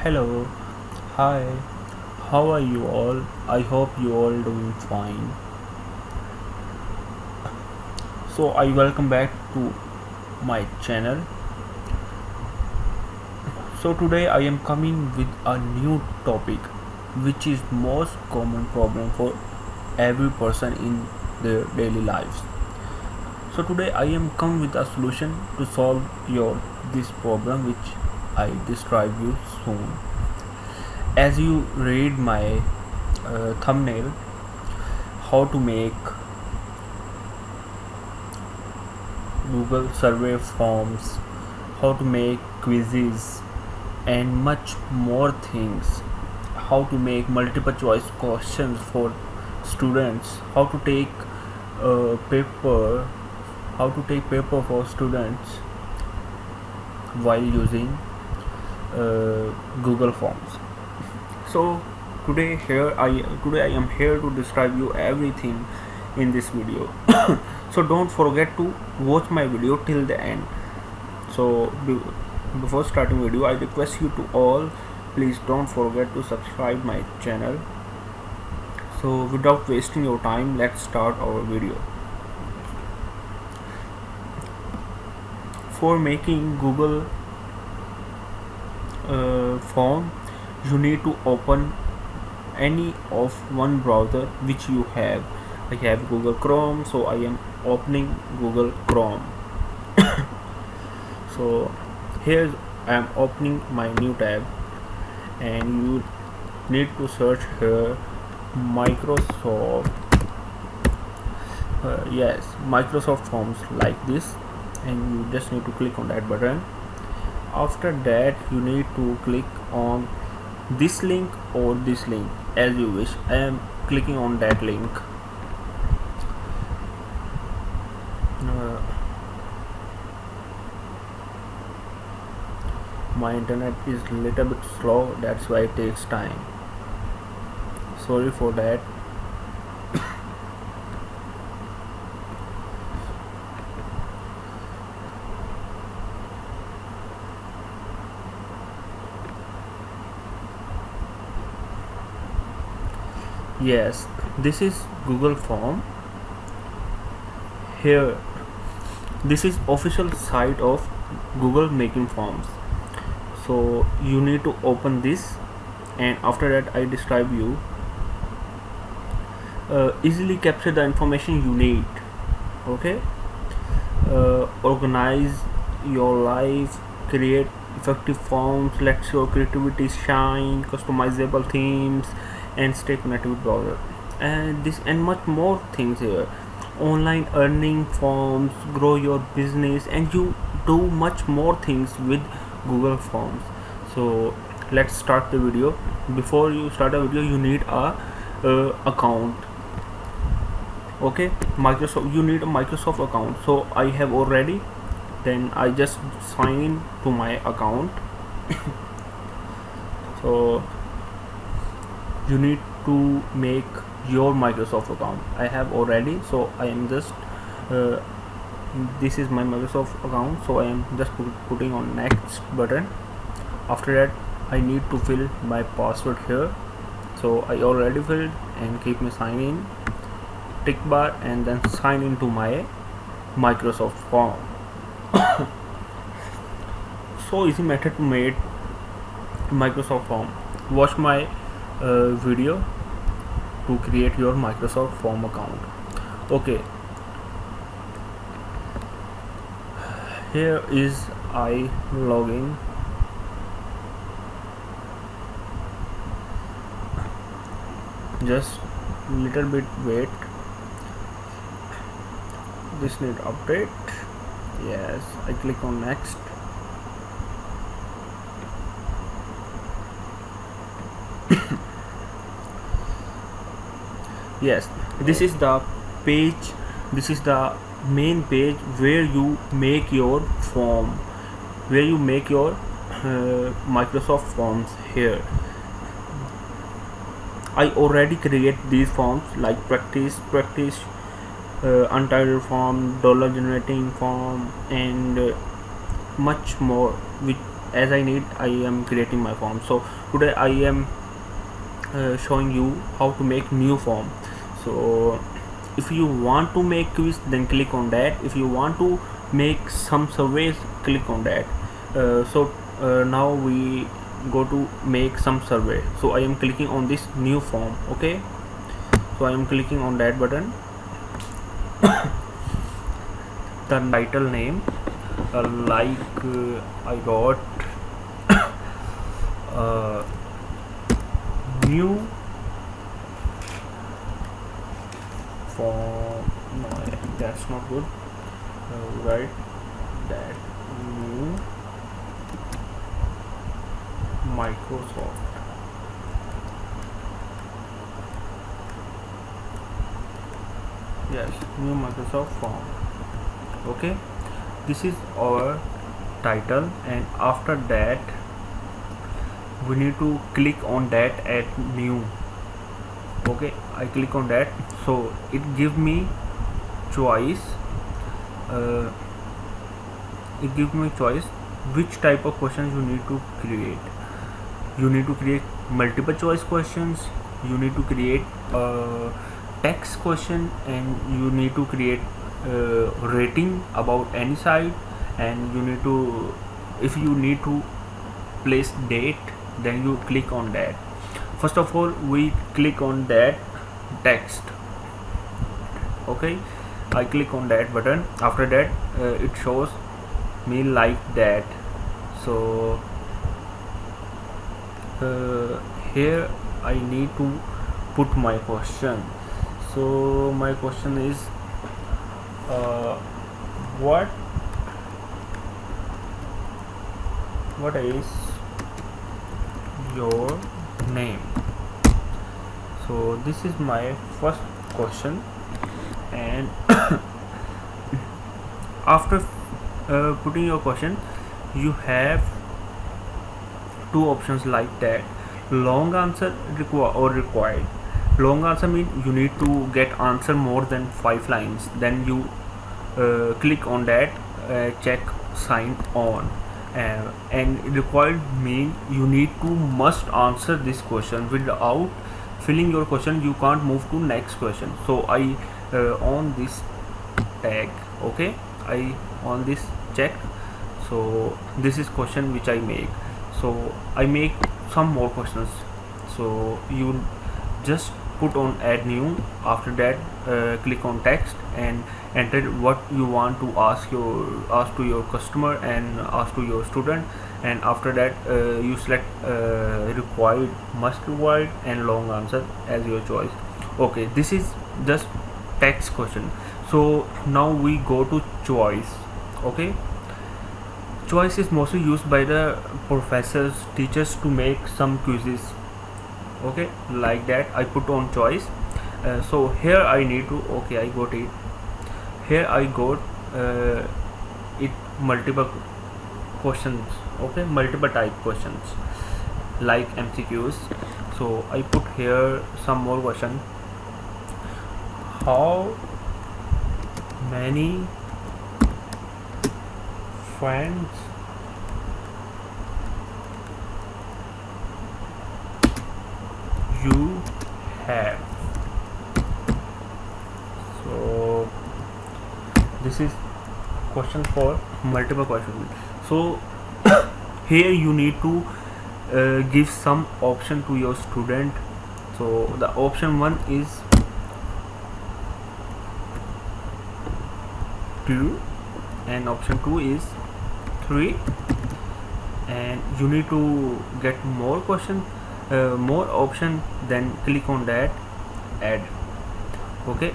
Hello, hi, how are you all? I hope you all doing fine. So I welcome back to my channel. So today I am coming with a new topic which is most common problem for every person in their daily lives. So today I am come with a solution to solve your this problem which I describe you soon. As you read my thumbnail, how to make Google survey forms, how to make quizzes, and much more things. How to make multiple choice questions for students, how to take paper, how to take paper for students while using Google Forms. So today I am here to describe you everything in this video. So don't forget to watch my video till the end. So before starting video, I request you to all, please don't forget to subscribe my channel. So without wasting your time, let's start our video. For making Google form, you need to open any of one browser which you have. I have Google Chrome, so I am opening Google Chrome. So here I am opening my new tab, and you need to search here Microsoft. Yes, Microsoft Forms like this, and you just need to click on that button. After that, you need to click on this link or this link as you wish. I am clicking on that link. My internet is little bit slow, that's why it takes time. Sorry for that. Yes, this is Google Form. Here, this is official site of Google making forms. So you need to open this, and after that I describe you. Easily capture the information you need. Okay. Organize your life, create effective forms, let your creativity shine, customizable themes, and stay connected with browser, and this and much more things here. Online earning forms, grow your business, and you do much more things with Google Forms. So let's start the video. Before you start a video, you need a account. Okay, Microsoft, you need a Microsoft account. So I have already, then I just sign in to my account. So you need to make your Microsoft account. I have already, so I am just this is my Microsoft account, so I am just putting on next button. After that, I need to fill my password here, so I already filled, and keep me sign in, tick bar, and then sign into my Microsoft form. So easy method to make Microsoft form. Watch my video to create your Microsoft form account. Okay, here is I login. Just little bit wait, this need update. Yes, I click on next. Yes, this is the page, this is the main page where you make your form, where you make your Microsoft forms. Here I already create these forms like practice, untitled form, dollar generating form, and much more as I need, I am creating my form. So today I am showing you how to make new form. So if you want to make quiz, then click on that. If you want to make some surveys, click on that. Now we go to make some survey. So I am clicking on this new form. Okay, so I am clicking on that button. The title name, I got new form. No, that's not good. Write that new Microsoft. Yes, new Microsoft form. Okay, this is our title, and after that we need to click on that add new. Okay, I click on that, so it gives me choice. It gives me choice which type of questions you need to create. You need to create multiple choice questions, you need to create text question, and you need to create rating about any site, and you need to, if you need to place date, then you click on that. First of all, we click on that text. Okay, I click on that button. After that it shows me like that. So here I need to put my question. So my question is what is your name? So this is my first question, and after putting your question, you have two options like that: long answer required. Long answer means you need to get answer more than 5 lines. Then you click on that, check sign on. And required mean you need to must answer this question. Without filling your question, you can't move to next question. So I on this tag. Okay, I on this check. So this is question which I make. So I make some more questions. So you just put on add new. After that click on text and enter what you want to ask to your customer and ask to your student. And after that you select required, must required, and long answer as your choice. Okay, this is just text question. So now we go to choice. Okay, choice is mostly used by the professors, teachers to make some quizzes. Okay, like that I put on choice. So here I need to, okay, I got it. Here I got it multiple questions. Okay, multiple type questions like MCQs. So I put here some more question. How many friends you have? So this is question for multiple questions. So here you need to give some option to your student. So the option 1 is 2 and option 2 is 3, and you need to get more question, more option, then click on that add. Okay,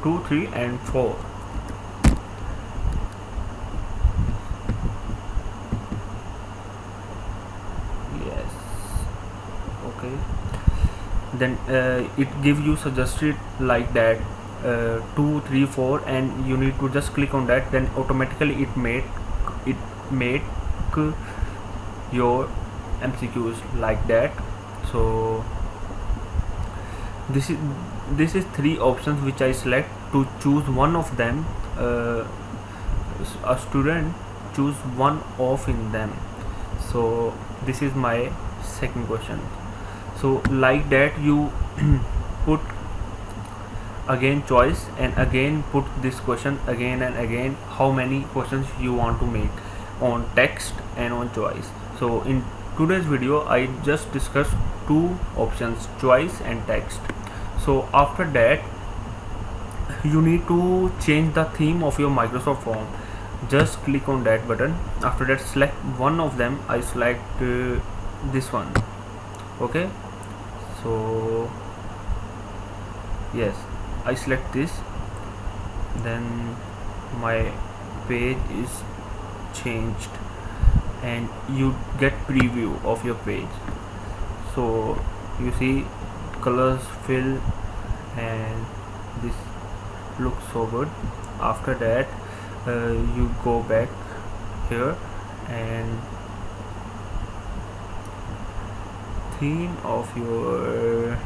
2, 3 and 4. Yes. Okay, then it give you suggested like that 2, 3, 4, and you need to just click on that. Then automatically it made your MCQs like that. So this is 3 options which I select. To choose one of them, a student choose one of in them. So this is my second question. So like that you put again choice and again put this question again and again, how many questions you want to make on text and on choice. So in today's video I just discussed two options, choice and text. So after that you need to change the theme of your Microsoft form. Just click on that button. After that select one of them. I select this one. Okay, so yes, I select this, then my page is changed and you get preview of your page. So you see colors fill and this looks so good. After that you go back here and theme of your,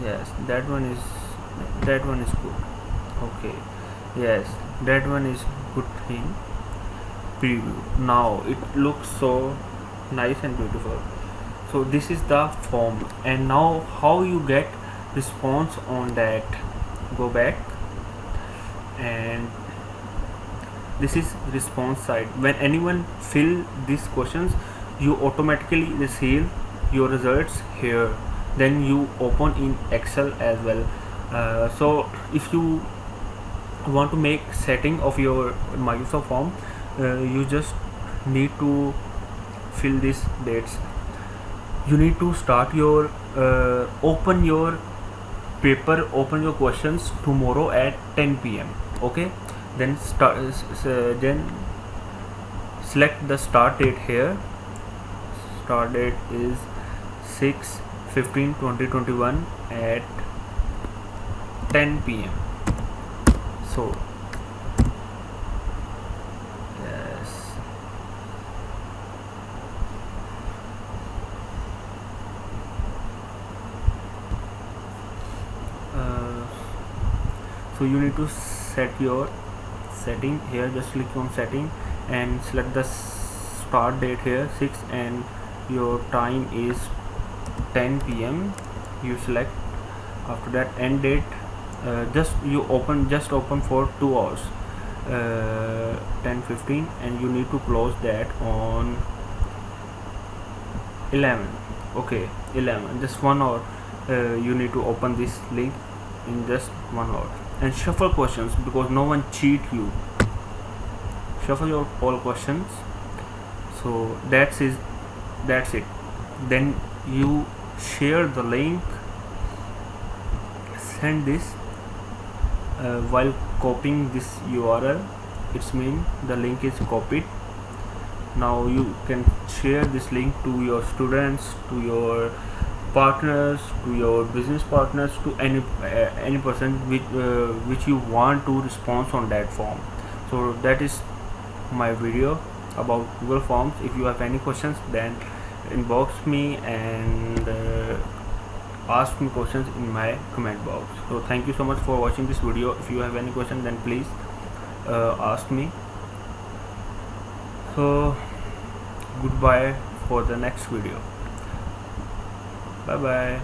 yes, that one is good. Okay, yes, that one is good theme. Preview, now it looks so nice and beautiful. So this is the form, and now how you get response on that, go back and this is response side. When anyone fill these questions, you automatically receive your results here, then you open in Excel as well. So if you want to make setting of your Microsoft form, you just need to fill these dates. You need to start your open your paper, open your questions tomorrow at 10 p.m. Okay, then then select the start date here. Start date is 6/15/2021 at 10 p.m. So yes, so you need to set your setting here. Just click on setting and select the start date here 6 and your time is 10 p.m. you select. After that end date, just open for 2 hours, 10:15, and you need to close that on 11. Okay, 11, just 1 hour. You need to open this link in just 1 hour and shuffle questions because no one cheat you. Shuffle your all questions. So that's it. Then you share the link, send this while copying this URL. It's mean the link is copied. Now you can share this link to your students, to your partners, to your business partners, to any person which you want to respond on that form. So that is my video about Google Forms. If you have any questions, then inbox me and ask me questions in my comment box. So thank you so much for watching this video. If you have any question, then please ask me. So goodbye for the next video. Bye bye.